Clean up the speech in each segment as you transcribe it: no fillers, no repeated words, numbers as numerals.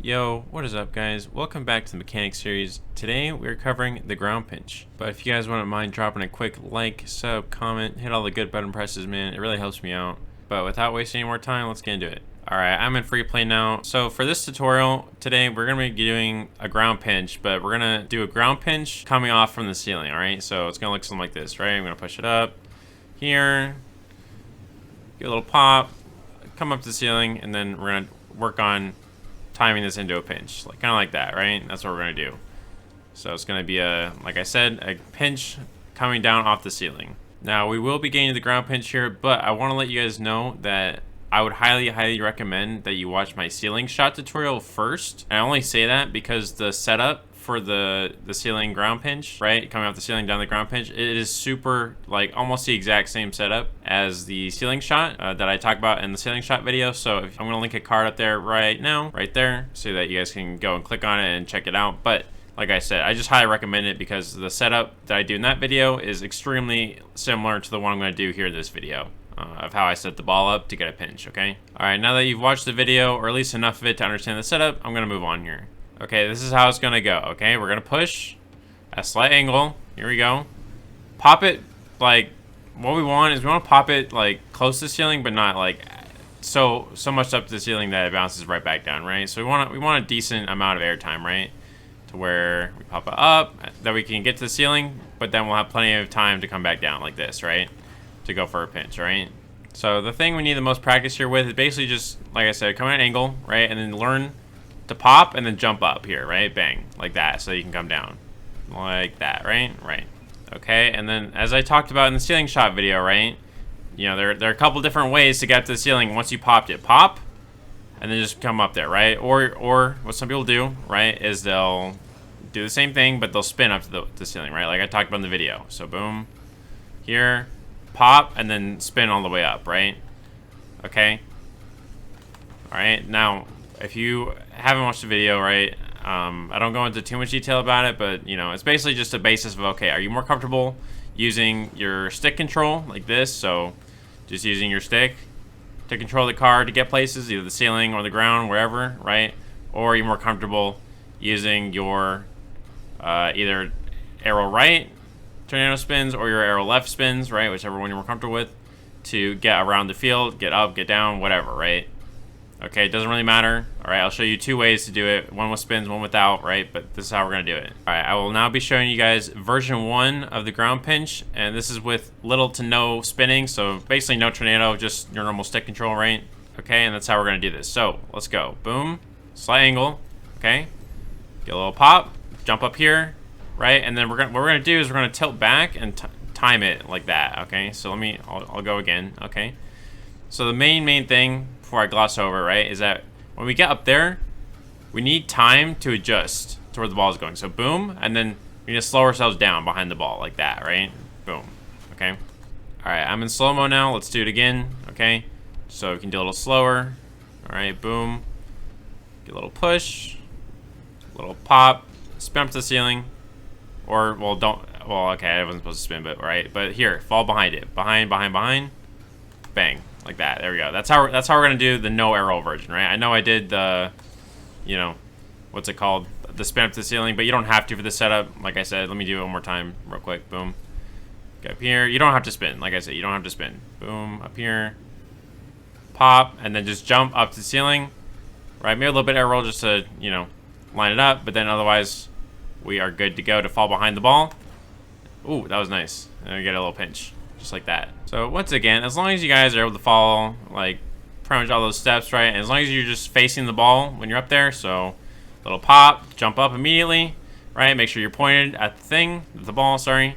Yo, what is up guys? Welcome back to the mechanics series. Today we're covering the ground pinch. But if you guys wouldn't mind dropping a quick like, sub, comment, hit all the good button presses, man. It really helps me out. But without wasting any more time, let's get into it. Alright, I'm in free play now. So for this tutorial, today we're going to be doing a ground pinch, but we're going to do a ground pinch coming off from the ceiling, alright? So it's going to look something like this, right? I'm going to push it up here, get a little pop, come up to the ceiling, and then we're going to work on timing this into a pinch, like kind of like that, right? That's what we're gonna do. So it's gonna be like I said, a pinch coming down off the ceiling. Now we will be getting to the ground pinch here, but I want to let you guys know that I would highly recommend that you watch my ceiling shot tutorial first. And I only say that because the setup for the ceiling ground pinch, right, coming off the ceiling down the ground pinch, it is super, like, almost the exact same setup as the ceiling shot that I talked about in the ceiling shot video. So I'm gonna link a card up there right now, right there, so that you guys can go and click on it and check it out. But like I said, I just highly recommend it because the setup that I do in that video is extremely similar to the one I'm going to do here in this video of how I set the ball up to get a pinch, okay? All right, now that you've watched the video, or at least enough of it to understand the setup, I'm going to move on here. Okay, this is how it's going to go, okay? We're going to push at a slight angle. Here we go. Pop it, like, what we want is we want to pop it, like, close to the ceiling, but not, like, so much up to the ceiling that it bounces right back down, right? So we want a decent amount of air time, right? To where we pop it up, that we can get to the ceiling, but then we'll have plenty of time to come back down like this, right? To go for a pinch, right? So the thing we need the most practice here with is basically just, like I said, come at an angle, right? And then learn to pop and then jump up here, right? Bang, like that, so you can come down. Like that, right? Right. Okay, and then as I talked about in the ceiling shot video, right? You know, there are a couple different ways to get up to the ceiling once you popped it. Pop, and then just come up there, right? Or what some people do, right, is they'll do the same thing, but they'll spin up to the ceiling, right? Like I talked about in the video. So boom, here, pop, and then spin all the way up, right? Okay. All right. Now, if you haven't watched the video, right, I don't go into too much detail about it, but you know, it's basically just a basis of, okay, are you more comfortable using your stick control like this? So just using your stick to control the car to get places, either the ceiling or the ground, wherever, right? Or are you more comfortable using your either arrow right tornado spins or your arrow left spins, right? Whichever one you're more comfortable with, to get around the field, get up, get down, whatever, right? Okay, it doesn't really matter. All right, I'll show you two ways to do it. One with spins, one without, right? But this is how we're gonna do it. All right, I will now be showing you guys version 1 of the ground pinch, and this is with little to no spinning, so basically no tornado, just your normal stick control, right? Okay, and that's how we're gonna do this. So let's go. Boom, slight angle, okay? Get a little pop, jump up here, right? And then what we're gonna do is we're gonna tilt back and time it like that, okay? So I'll go again, okay? So the main thing before I gloss over, right, is that when we get up there, we need time to adjust to where the ball is going. So boom, and then we need to slow ourselves down behind the ball like that, right? Boom, okay? All right, I'm in slow-mo now. Let's do it again, okay? So we can do a little slower. All right, boom. Get a little push, a little pop, spin up to the ceiling, or, well, okay, I wasn't supposed to spin, but, right? But here, fall behind it. Behind, bang. Like that. There we go. That's how we're gonna do the no arrow version, right? I know I did the, you know, what's it called, the spin up to the ceiling, but you don't have to for this setup. Like I said, let me do it one more time, real quick. Boom. Get up here. You don't have to spin. Like I said, you don't have to spin. Boom. Up here. Pop, and then just jump up to the ceiling. Right. Maybe a little bit arrow just to, you know, line it up. But then otherwise, we are good to go to fall behind the ball. Ooh, that was nice. And we get a little pinch. Just like that. So once again, as long as you guys are able to follow, like, pretty much all those steps, right? And as long as you're just facing the ball when you're up there, so little pop, jump up immediately, right? Make sure you're pointed at the thing, the ball, sorry.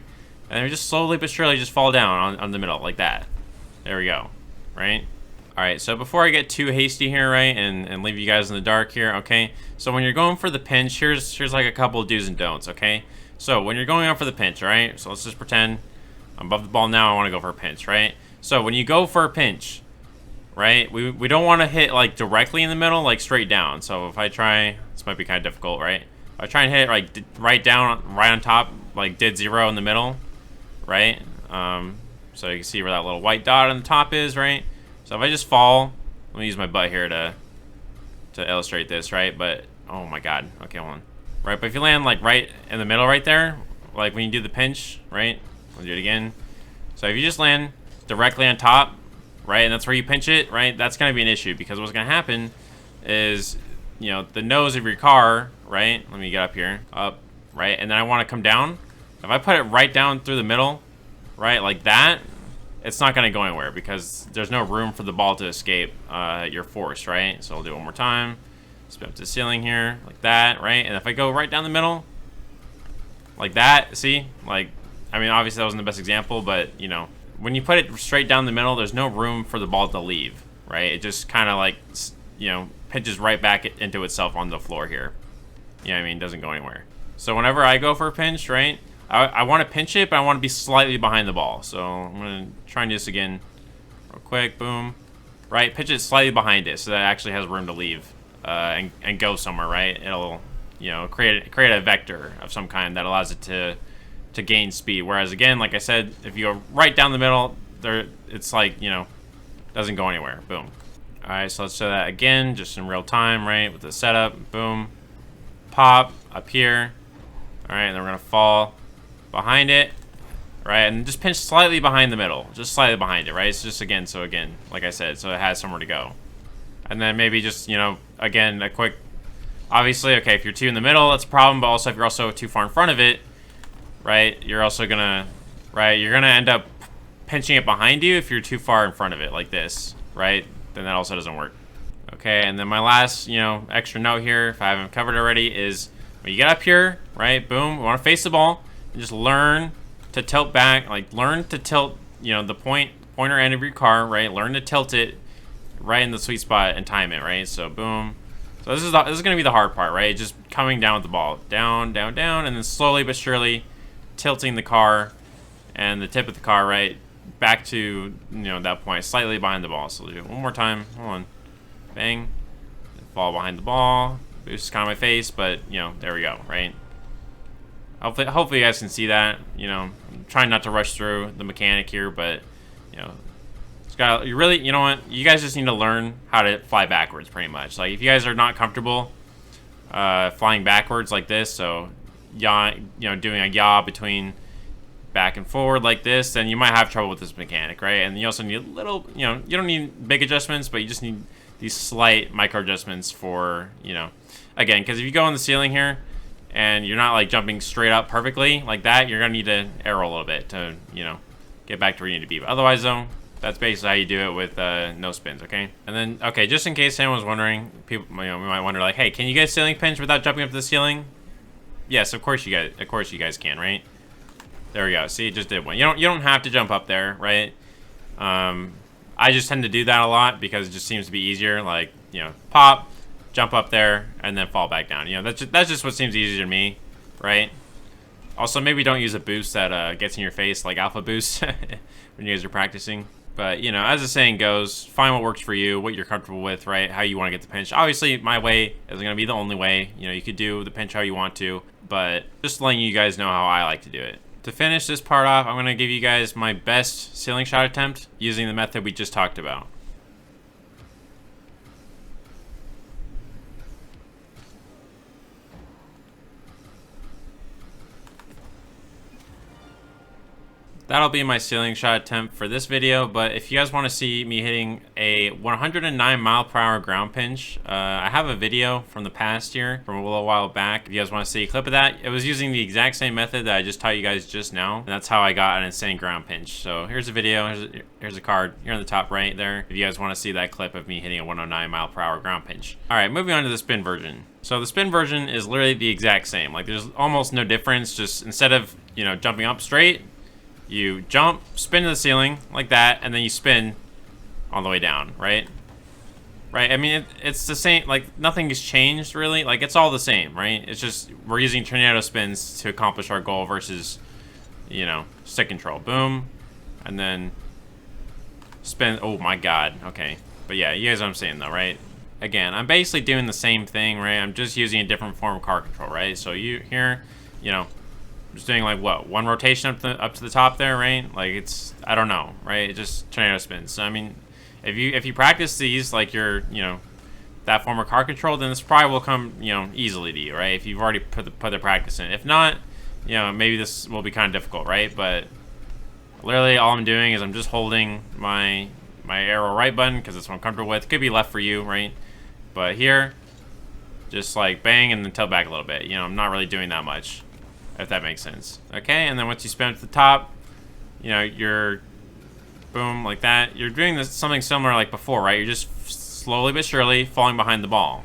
And then just slowly but surely just fall down on the middle, like that. There we go, right? All right, so before I get too hasty here, right, and leave you guys in the dark here, okay? So when you're going for the pinch, here's like a couple of do's and don'ts, okay? So when you're going out for the pinch, all right? So let's just pretend I'm above the ball now, I want to go for a pinch, right? So when you go for a pinch, right, we don't want to hit, like, directly in the middle, like, straight down. So if I try, this might be kind of difficult, right? If I try and hit it, like, right down, right on top, like, dead zero in the middle, right? So you can see where that little white dot on the top is, right? So if I just fall, let me use my butt here to illustrate this, right? But Oh my god. Okay, hold on. Right, but if you land like right in the middle right there, like when you do the pinch, right? I'll do it again. So if you just land directly on top, right, and that's where you pinch it, right, that's gonna be an issue, because what's gonna happen is, you know, the nose of your car, right? Let me get up here, up, right, and then I want to come down. If I put it right down through the middle, right, like that, it's not gonna go anywhere because there's no room for the ball to escape your force, right? So I'll do it one more time. Spin up to the ceiling here, like that, right? And if I go right down the middle, like that, see? Like, I mean, obviously that wasn't the best example, but, you know, when you put it straight down the middle, there's no room for the ball to leave, right? It just kind of like, you know, pinches right back into itself on the floor here. You know what I mean? It doesn't go anywhere. So whenever I go for a pinch, right, I want to pinch it, but I want to be slightly behind the ball. So I'm going to try and do this again real quick. Boom. Right, pitch it slightly behind it so that it actually has room to leave and go somewhere, right? It'll, you know, create a vector of some kind that allows it to gain speed. Whereas again, like I said, if you go right down the middle, it's like, you know, doesn't go anywhere. Boom. All right, so let's show that again, just in real time, right? With the setup, boom, pop up here. All right, and then we're gonna fall behind it, right? And just pinch slightly behind the middle, just slightly behind it, right? It's just again, like I said, so it has somewhere to go. And then maybe just, you know, again, a quick, obviously, okay, if you're too in the middle, that's a problem, but also if you're also too far in front of it, right, you're also gonna, right, you're gonna end up pinching it behind you if you're too far in front of it, like this, right? Then that also doesn't work. Okay, and then my last, you know, extra note here, if I haven't covered it already, is when you get up here, right, boom, we wanna face the ball, and just learn to tilt back, like learn to tilt, you know, the pointer end of your car, right? Learn to tilt it right in the sweet spot and time it, right? So boom. So this is gonna be the hard part, right? Just coming down with the ball, down, down, down, and then slowly but surely tilting the car and the tip of the car, right, back to, you know, that point, slightly behind the ball. So we'll do it one more time. Hold on, bang, fall behind the ball. Boost kind of my face, but you know, there we go, right? Hopefully you guys can see that. You know, I'm trying not to rush through the mechanic here, but you know, you really, you know what? You guys just need to learn how to fly backwards, pretty much. Like if you guys are not comfortable flying backwards like this, so yaw, you know, doing a yaw between back and forward like this, then you might have trouble with this mechanic, right? And you also need a little, you know, you don't need big adjustments, but you just need these slight micro adjustments for, you know, again, because if you go on the ceiling here and you're not like jumping straight up perfectly like that, you're gonna need to arrow a little bit to, you know, get back to where you need to be. But otherwise though, that's basically how you do it with no spins, okay? And then, okay, just in case anyone's wondering, people, you know, we might wonder like, hey, can you get a ceiling pinch without jumping up to the ceiling? Yes, of course you guys can, right? There we go. See, it just did one. You don't have to jump up there, right? I just tend to do that a lot because it just seems to be easier. Like, you know, pop, jump up there, and then fall back down. You know, that's just what seems easier to me, right? Also, maybe don't use a boost that gets in your face, like alpha boost, when you guys are practicing. But, you know, as the saying goes, find what works for you, what you're comfortable with, right? How you want to get the pinch. Obviously, my way isn't going to be the only way. You know, you could do the pinch how you want to, but just letting you guys know how I like to do it. To finish this part off, I'm going to give you guys my best ceiling shot attempt using the method we just talked about. That'll be my ceiling shot attempt for this video, but if you guys want to see me hitting a 109 mile per hour ground pinch, I have a video from the past year, from a little while back. If you guys want to see a clip of that, it was using the exact same method that I just taught you guys just now, and that's how I got an insane ground pinch. So here's a video, here's a card, here on the top right there, if you guys want to see that clip of me hitting a 109 mile per hour ground pinch. Alright, moving on to the spin version. So the spin version is literally the exact same. Like there's almost no difference, just instead of, you know, jumping up straight, you jump, spin to the ceiling like that, and then you spin all the way down, right? Right, I mean, it's the same, like, nothing has changed, really. Like, it's all the same, right? It's just, we're using tornado spins to accomplish our goal versus, you know, stick control. Boom, and then spin, oh my god, okay. But yeah, you guys know what I'm saying, though, right? Again, I'm basically doing the same thing, right? I'm just using a different form of car control, right? So you, here, you know, just doing like what, one rotation up to the top there, right? Like it's, I don't know, right? It just tornado spins. So I mean, if you practice these like you're, you know, that form of car control, then this probably will come, you know, easily to you, right? If you've already put the practice in. If not, you know, maybe this will be kind of difficult, right? But literally all I'm doing is I'm just holding my arrow right button because that's what I'm comfortable with. It could be left for you, right? But here, just like bang and then tilt back a little bit. You know, I'm not really doing that much, if that makes sense. Okay, and then once you spin up to the top, you know, you're boom, like that. You're doing this something similar like before, right? You're just slowly but surely falling behind the ball.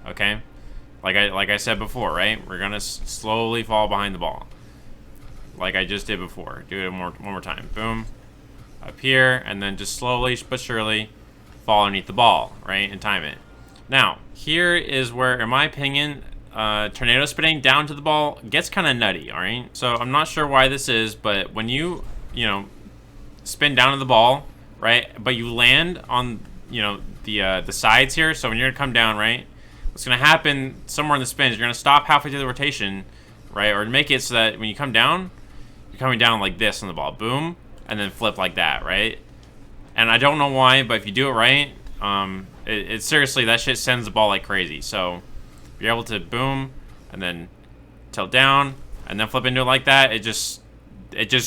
Okay? Like I said before, right? We're gonna slowly fall behind the ball. Like I just did before. Do it one more time. Boom. Up here, and then just slowly but surely fall underneath the ball, right? And time it. Now, here is where, in my opinion, tornado spinning down to the ball gets kind of nutty, alright? So I'm not sure why this is, but when you know, spin down to the ball, right? But you land on, you know, the sides here. So when you're gonna come down, right? What's gonna happen somewhere in the spins, you're gonna stop halfway through the rotation, right? Or make it so that when you come down, you're coming down like this on the ball, boom, and then flip like that, right? And I don't know why, but if you do it right, it seriously, that shit sends the ball like crazy. So if you're able to boom and then tilt down and then flip into it like that, it just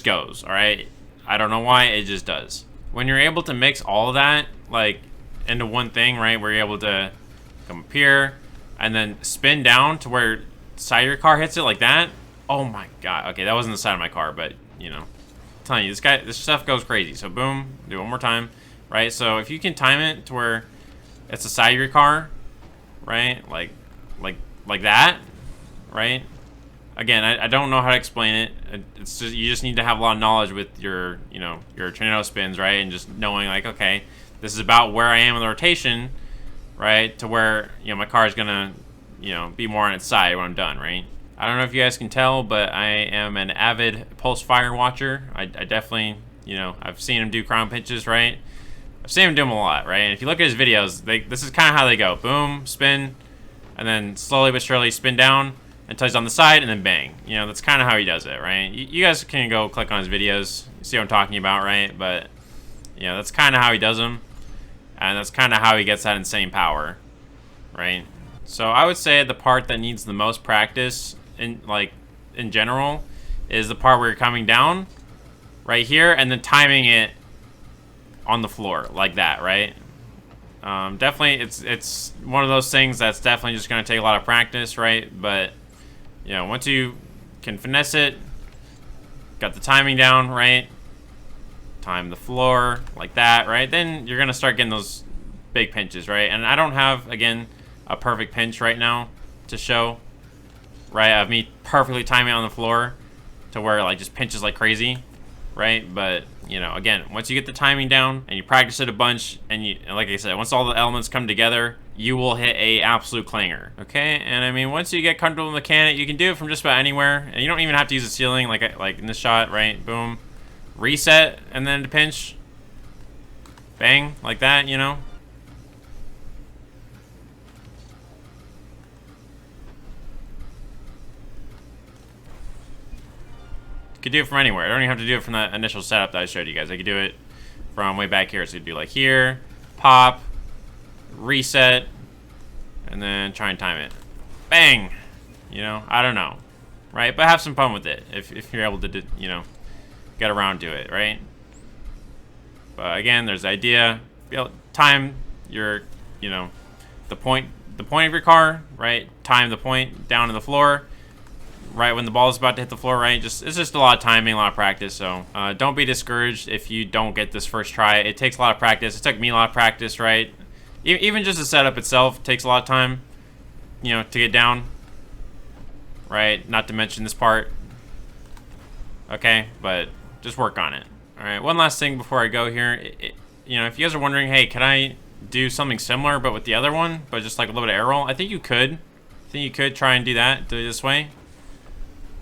goes, all right? I don't know why, it just does. When you're able to mix all of that like into one thing, right, where you're able to come up here and then spin down to where the side of your car hits it like that. Oh my god. Okay, that wasn't the side of my car, but you know, I'm telling you, this stuff goes crazy. So boom, do it one more time, right? So if you can time it to where it's the side of your car, right, like that, right? Again, I don't know how to explain it. It's just, you just need to have a lot of knowledge with your, you know, your tornado spins, right? And just knowing like, okay, this is about where I am in the rotation, right? To where, you know, my car is gonna, you know, be more on its side when I'm done, right? I don't know if you guys can tell, but I am an avid pulse fire watcher. I definitely, you know, I've seen him do crown pinches, right? I've seen him do them a lot, right? And if you look at his videos, this is kind of how they go. Boom, spin, and then slowly but surely spin down until he's on the side, and then bang. You know, that's kind of how he does it, right? You guys can go click on his videos, see what I'm talking about, right? But, you know, that's kind of how he does them, and that's kind of how he gets that insane power, right? So I would say the part that needs the most practice, in general, is the part where you're coming down right here, and then timing it on the floor, like that, right? Definitely, it's one of those things that's definitely just going to take a lot of practice, right? But, you know, once you can finesse it, got the timing down, right? Time the floor, like that, right? Then you're going to start getting those big pinches, right? And I don't have, again, a perfect pinch right now to show, right? Of me perfectly timing on the floor to where it, like, just pinches like crazy, right? But, you know, again, once you get the timing down and you practice it a bunch, and like I said, once all the elements come together, you will hit a absolute clanger, okay? And I mean, once you get comfortable with the mechanic, you can do it from just about anywhere, and you don't even have to use the ceiling, like in this shot, right? Boom, reset, and then to pinch, bang, like that, you know? You could do it from anywhere. I don't even have to do it from that initial setup that I showed you guys. I could do it from way back here. So you'd do like here, pop, reset, and then try and time it. Bang! You know, I don't know, right? But have some fun with it if you're able to, you know, get around to it, right? But again, there's the idea. Be able to time your, you know, the point of your car, right? Time the point down to the floor. Right when the ball is about to hit the floor, right? It's just a lot of timing, a lot of practice. So don't be discouraged if you don't get this first try. It takes a lot of practice. It took me a lot of practice, right? Even just the setup itself takes a lot of time, you know, to get down, right? Not to mention this part. Okay, but just work on it. All right. One last thing before I go here. You know, if you guys are wondering, hey, can I do something similar but with the other one, but just like a little bit of air roll? I think you could. I think you could try and do that. Do it this way.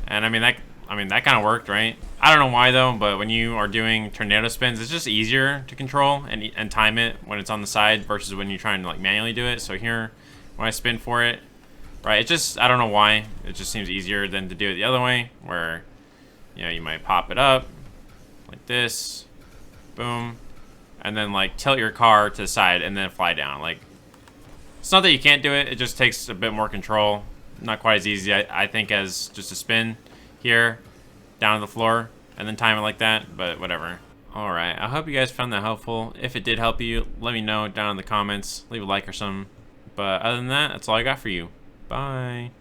And I mean that kind of worked, right? I don't know why though, but when you are doing tornado spins, it's just easier to control and time it when it's on the side versus when you're trying to like manually do it. So here, when I spin for it, right? It just, I don't know why, it just seems easier than to do it the other way, where, you know, you might pop it up like this, boom, and then like tilt your car to the side and then fly down, like It's not that you can't do it, it just takes a bit more control. Not quite as easy, I think, as just a spin here, down to the floor, and then time it like that, but whatever. Alright, I hope you guys found that helpful. If it did help you, let me know down in the comments. Leave a like or something. But other than that, that's all I got for you. Bye.